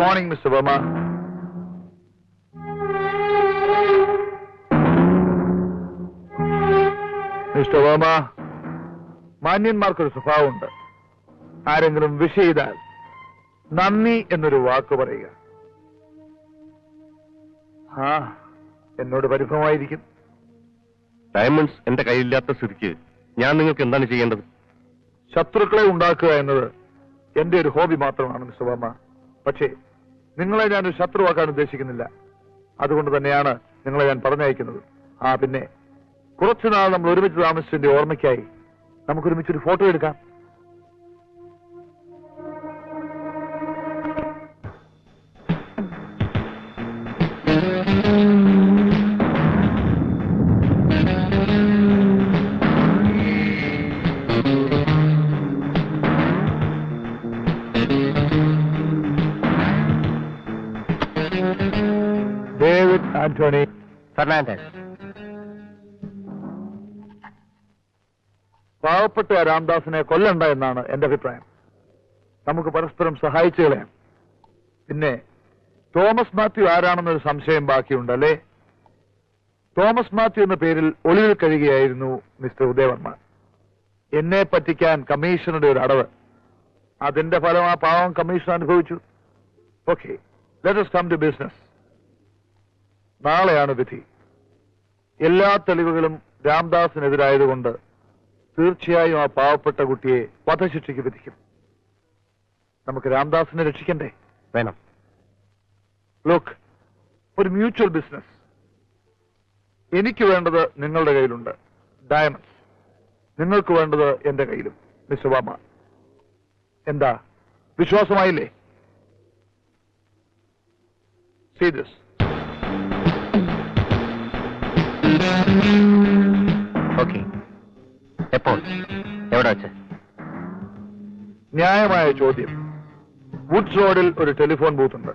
morning, Mr. Verma. Mister Varma, മാന്യന്മാർക്കൊരു സ്വഭാവമുണ്ട്. ആരെങ്കിലും വിഷ് ചെയ്താൽ നന്ദി എന്നൊരു വാക്ക് പറയുക. എന്നോട് പരിഭവമായിരിക്കും. ഡയമണ്ട്സ് എന്റെ കയ്യിലില്ലാത്ത സ്ഥിതിക്ക് ഞാൻ നിങ്ങൾക്ക് എന്താണ് ചെയ്യേണ്ടത്? ശത്രുക്കളെ ഉണ്ടാക്കുക എന്നത് എന്റെ ഒരു ഹോബി മാത്രമാണ് മിസ്റ്റർ വർമ്മ. പക്ഷേ നിങ്ങളെ ഞാനൊരു ശത്രുവാക്കാൻ ഉദ്ദേശിക്കുന്നില്ല. അതുകൊണ്ട് തന്നെയാണ് നിങ്ങളെ ഞാൻ പറഞ്ഞയക്കുന്നത്. പിന്നെ കുറച്ചുനാൾ നമ്മൾ ഒരുമിച്ച് താമസിച്ചതിന്റെ ഓർമ്മയ്ക്കായി നമുക്കൊരുമിച്ചൊരു ഫോട്ടോ എടുക്കാം. David Antony Fernandez. പാവപ്പെട്ട രാംദാസിനെ കൊല്ലണ്ട എന്നാണ് എന്റെ അഭിപ്രായം. നമുക്ക് പരസ്പരം സഹായിച്ചു കളയാം. പിന്നെ തോമസ് മാത്യു ആരാണെന്നൊരു സംശയം ബാക്കിയുണ്ടല്ലേ? തോമസ് മാത്യു എന്ന പേരിൽ ഒളിവിൽ കഴിയുകയായിരുന്നു മിസ്റ്റർ ഉദയവർമ്മ. എന്നെ പറ്റിക്കാൻ കമ്മീഷണറുടെ ഒരു അടവ്. അതിന്റെ ഫലം ആ പാവം കമ്മീഷണർ അനുഭവിച്ചു. Okay, let us come to business. നാളെയാണ് വിധി. എല്ലാ തെളിവുകളും രാംദാസിനെതിരായതുകൊണ്ട് തീർച്ചയായും ആ പാവപ്പെട്ട കുട്ടിയെ വധശിക്ഷയ്ക്ക് വിധിക്കും. നമുക്ക് രാംദാസിനെ രക്ഷിക്കണ്ടേ? വേണം. ലുക്ക്, ഒരു മ്യൂച്വൽ ബിസിനസ്. എനിക്ക് വേണ്ടത് നിങ്ങളുടെ കയ്യിലുണ്ട്, ഡയമണ്ട്സ്. നിങ്ങൾക്ക് വേണ്ടത് എന്റെ കയ്യിലും. മിസ്റ്റർ വർമ്മ, എന്താ വിശ്വാസമായില്ലേ? See this. ഓക്കെ. എപ്പോൾ? എവിടെ വെച്ച്? ന്യായമായ ചോദ്യം. വുഡ്സ് റോഡിൽ ഒരു ടെലിഫോൺ ബൂത്ത് ഉണ്ട്.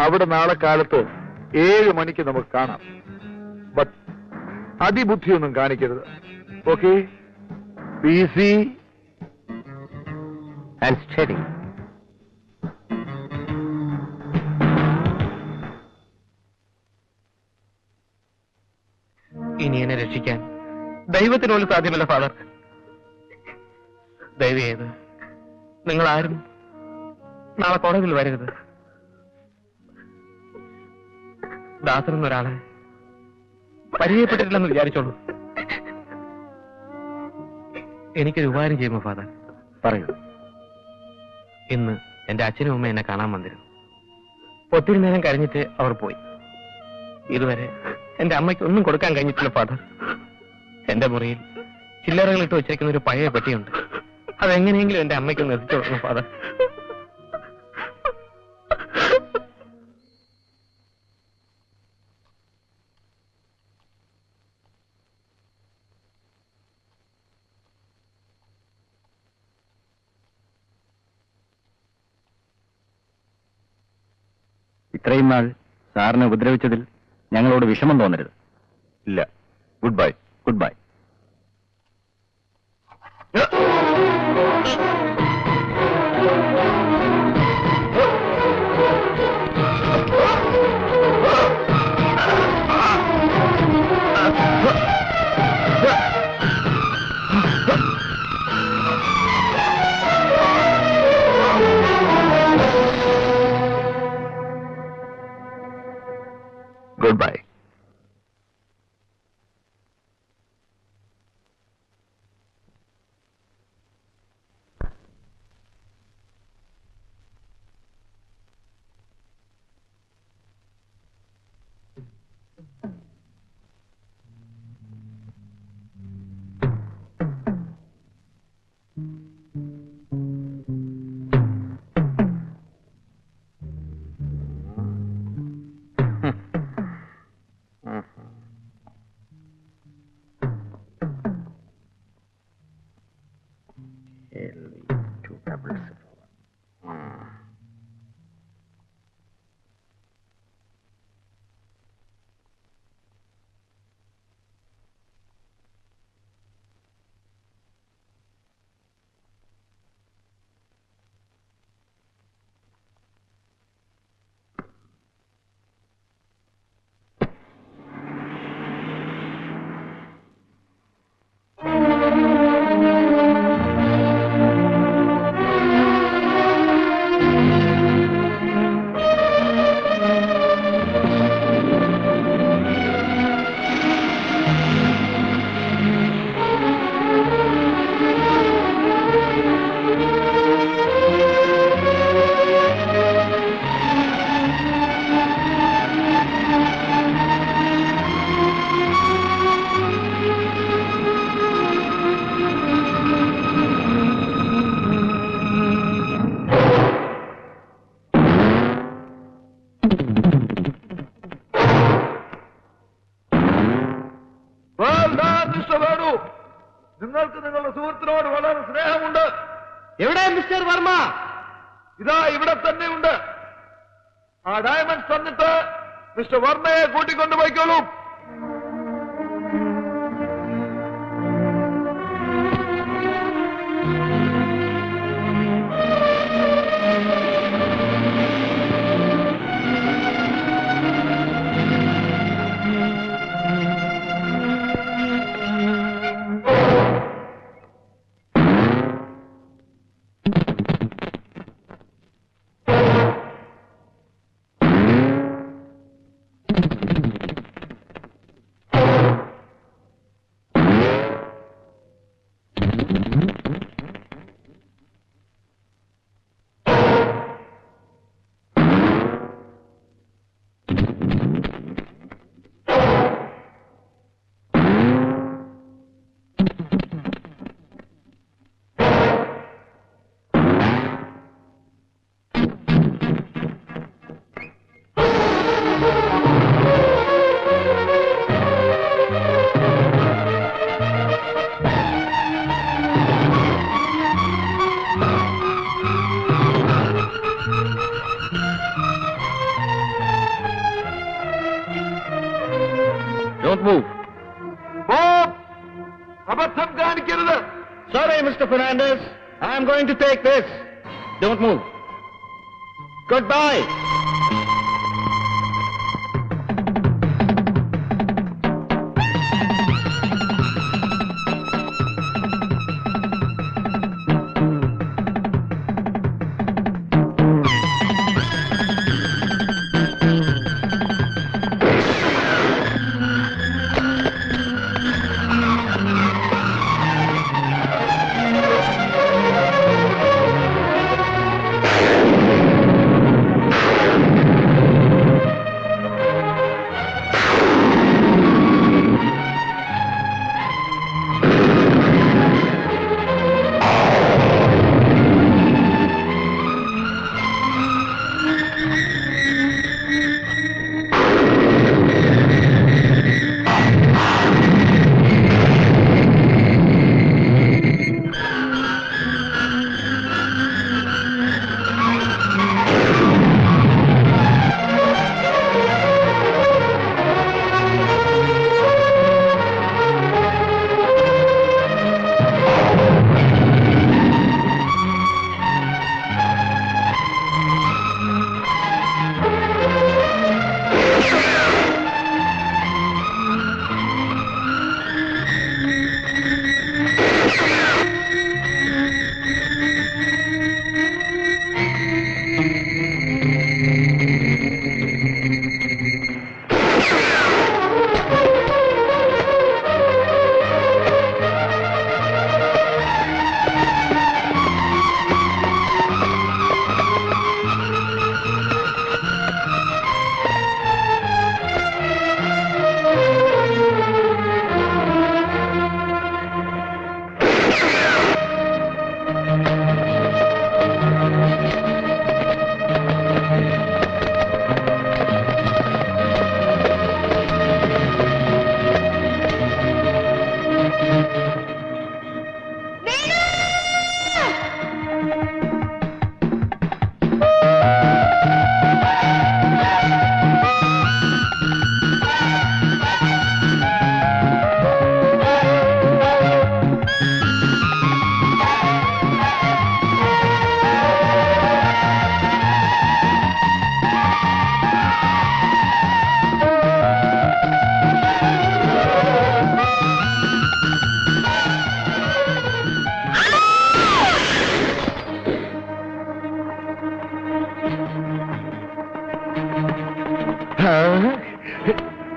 അവിടെ നാളെ കാലത്ത് 7 മണിക്ക് നമുക്ക് കാണാം. ബട്ട് അതിബുദ്ധിയൊന്നും കാണിക്കരുത്. ഓക്കെ? Busy and study. ഇനി എന്നെ രക്ഷിക്കാൻ ദൈവത്തിന് പോലും സാധ്യമല്ല ഫാദർ. ദയവ് ചെയ്ത് നിങ്ങൾ ആരും നാളെ കോടതിയിൽ വരരുത്. ദാസൻ എന്നൊരാളെ പരിചയപ്പെട്ടിട്ടില്ലെന്ന് വിചാരിച്ചോളൂ. എനിക്കൊരു ഉപകാരം ചെയ്യുമോ ഫാദർ? പറയൂ. ഇന്ന് എന്റെ അച്ഛനും അമ്മ എന്നെ കാണാൻ വന്നിരുന്നു. ഒത്തിരി നേരം കഴിഞ്ഞിട്ട് അവർ പോയി. ഇതുവരെ എന്റെ അമ്മയ്ക്ക് ഒന്നും കൊടുക്കാൻ കഴിഞ്ഞിട്ടില്ല ഫാദർ. എന്റെ മുറിയിൽ ചില്ലറകൾ ഇട്ട് വെച്ചേക്കുന്ന ഒരു പഴയ പെട്ടിയുണ്ട്. അതെങ്ങനെയെങ്കിലും എന്റെ അമ്മയ്ക്കൊന്ന് എത്തിച്ചു കൊടുക്കണം ഫാദർ. ഇത്രയും നാൾ സാറിനെ ഉപദ്രവിച്ചതിൽ ഞങ്ങളോട് വിഷമം തോന്നരുത്. ഇല്ല. Good bye. Good bye. Goodbye. നിങ്ങൾക്ക് നിങ്ങളുടെ സുഹൃത്തിനോട് വളരെ സ്നേഹമുണ്ട്. എവിടെ മിസ്റ്റർ വർമ്മ? ഇതാ ഇവിടെ തന്നെ ഉണ്ട്. ആ ഡയമണ്ട്സ് തന്നിട്ട് മിസ്റ്റർ വർമ്മയെ കൂട്ടിക്കൊണ്ടുപോയിക്കോളൂ. Don't move. അബദ്ധം കാണിക്കരുത്. Sorry, Mr. Fernandez. I am going to take this. Don't move. Goodbye.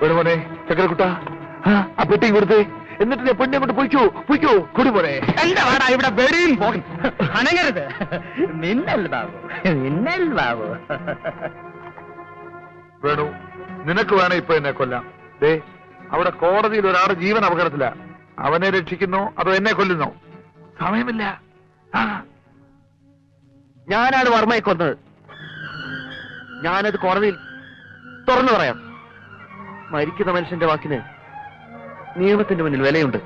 വേണുമോനെ, ചക്കരക്കുട്ട, ആ പെട്ടി കൊടുത്തേ. എന്നിട്ട് പെണ്ണെ കൊണ്ട് പൊയ്ക്കോ കൂടി പോരെ. എന്റെ വാടാ ഇവിടെ വെടിയും അനങ്ങരുത്. മിന്നൽ ബാബു. വേണു, നിനക്ക് വേണേ ഇപ്പൊ എന്നെ കൊല്ലാം. ദേ, അവിടെ കോടതിയിൽ ഒരാളുടെ ജീവൻ അപകടത്തില. അവനെ രക്ഷിക്കുന്നോ അതോ എന്നെ കൊല്ലുന്നോ? സമയമില്ല. ഞാനാണ് വർമ്മയെ കൊന്നത്. ഞാനത് കോടതിയിൽ തുറന്നു പറയാം. മരിക്കുന്ന മനുഷ്യന്റെ വാക്കിന് നിയമത്തിന്റെ മുന്നിൽ വിലയുണ്ട്.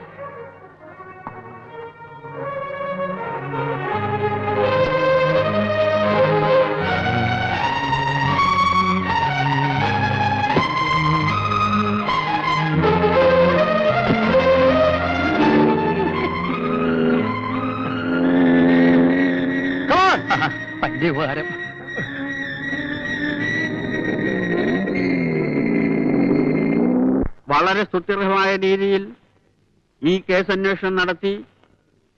ഉപകാരം. വളരെ സ്തുത്യർഹമായ രീതിയിൽ ഈ കേസന്വേഷണം നടത്തി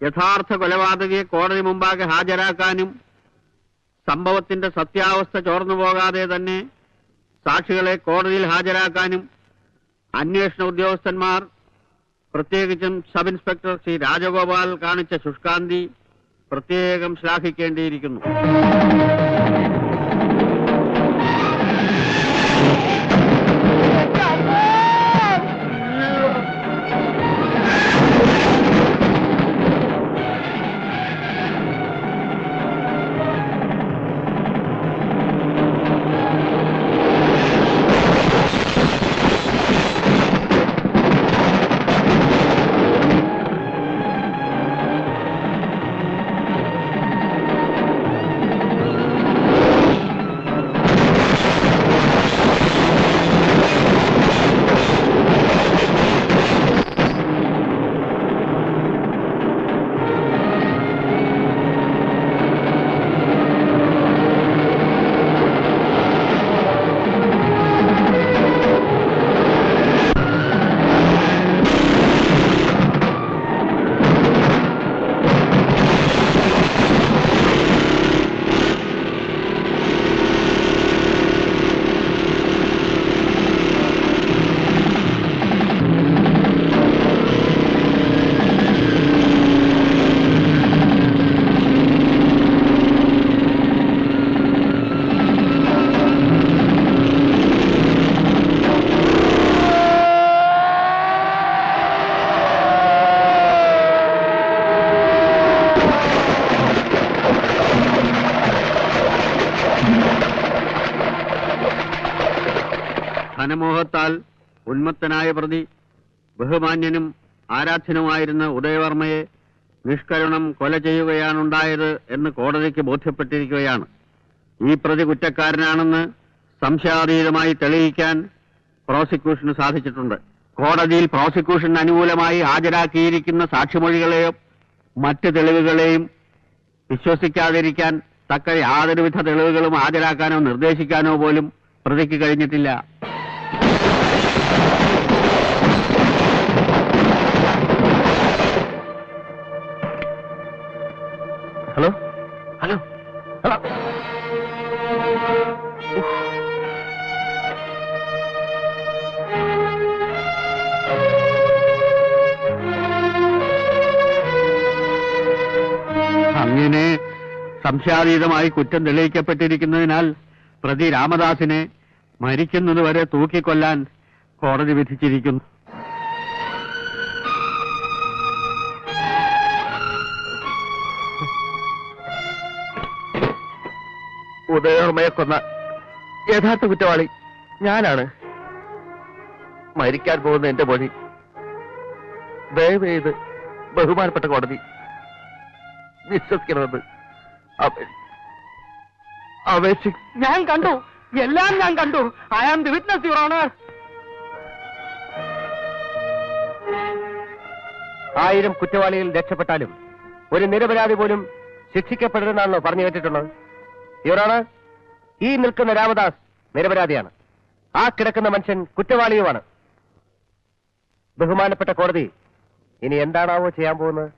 യഥാർത്ഥ കൊലപാതകയെ കോടതി മുമ്പാകെ ഹാജരാക്കാനും സംഭവത്തിന്റെ സത്യാവസ്ഥ ചോർന്നുപോകാതെ തന്നെ സാക്ഷികളെ കോടതിയിൽ ഹാജരാക്കാനും അന്വേഷണ ഉദ്യോഗസ്ഥന്മാർ, പ്രത്യേകിച്ചും സബ് ഇൻസ്പെക്ടർ ശ്രീ രാജഗോപാൽ കാണിച്ച ശുഷ്കാന്തി പ്രത്യേകം ശ്ലാഘിക്കേണ്ടിയിരിക്കുന്നു. ധനമോഹത്താൽ ഉന്മത്തനായ പ്രതി ബഹുമാന്യനും ആരാധ്യനുമായിരുന്ന ഉദയവർമ്മയെ നിഷ്കരുണം കൊല ചെയ്യുകയാണുണ്ടായത് എന്ന് കോടതിക്ക് ബോധ്യപ്പെട്ടിരിക്കുകയാണ്. ഈ പ്രതി കുറ്റക്കാരനാണെന്ന് സംശയാതീതമായി തെളിയിക്കാൻ പ്രോസിക്യൂഷന് സാധിച്ചിട്ടുണ്ട്. കോടതിയിൽ പ്രോസിക്യൂഷന് അനുകൂലമായി ഹാജരാക്കിയിരിക്കുന്ന സാക്ഷിമൊഴികളെയോ മറ്റ് തെളിവുകളെയും വിശ്വസിക്കാതിരിക്കാൻ തക്ക യാതൊരുവിധ തെളിവുകളും ഹാജരാക്കാനോ നിർദ്ദേശിക്കാനോ പോലും പ്രതിക്ക് കഴിഞ്ഞിട്ടില്ല. ഹലോ ഹലോ ഹലോ അങ്ങനെ സംശയാതീതമായി കുറ്റം തെളിയിക്കപ്പെട്ടിരിക്കുന്നതിനാൽ പ്രതി രാമദാസിനെ മരിക്കുന്നതുവരെ തൂക്കിക്കൊല്ലാൻ കോടതി വിധിച്ചിരിക്കുന്നു. ഉദയവർമ്മയെ കൊന്ന യഥാർത്ഥ കുറ്റവാളി ഞാനാണ്. മരിക്കാൻ പോകുന്ന എന്റെ മൊഴി ദയവ് ചെയ്ത് ബഹുമാനപ്പെട്ട കോടതി വിശ്വസിക്കണമെന്ന് ഞാൻ കണ്ടു, എല്ലാം ഞാൻ കണ്ടു. I am the witness, your honour. 1000 കുറ്റവാളികൾ രക്ഷപ്പെട്ടാലും ഒരു നിരപരാധി പോലും ശിക്ഷിക്കപ്പെടരുതെന്നാണല്ലോ പറഞ്ഞു കേട്ടിട്ടുള്ളത്. യുവർ ഓണർ, ഈ നിൽക്കുന്ന രാമദാസ് നിരപരാധിയാണ്. ആ കിടക്കുന്ന മനുഷ്യൻ കുറ്റവാളിയുമാണ്. ബഹുമാനപ്പെട്ട കോടതി ഇനി എന്താണാവോ ചെയ്യാൻ പോകുന്നത്?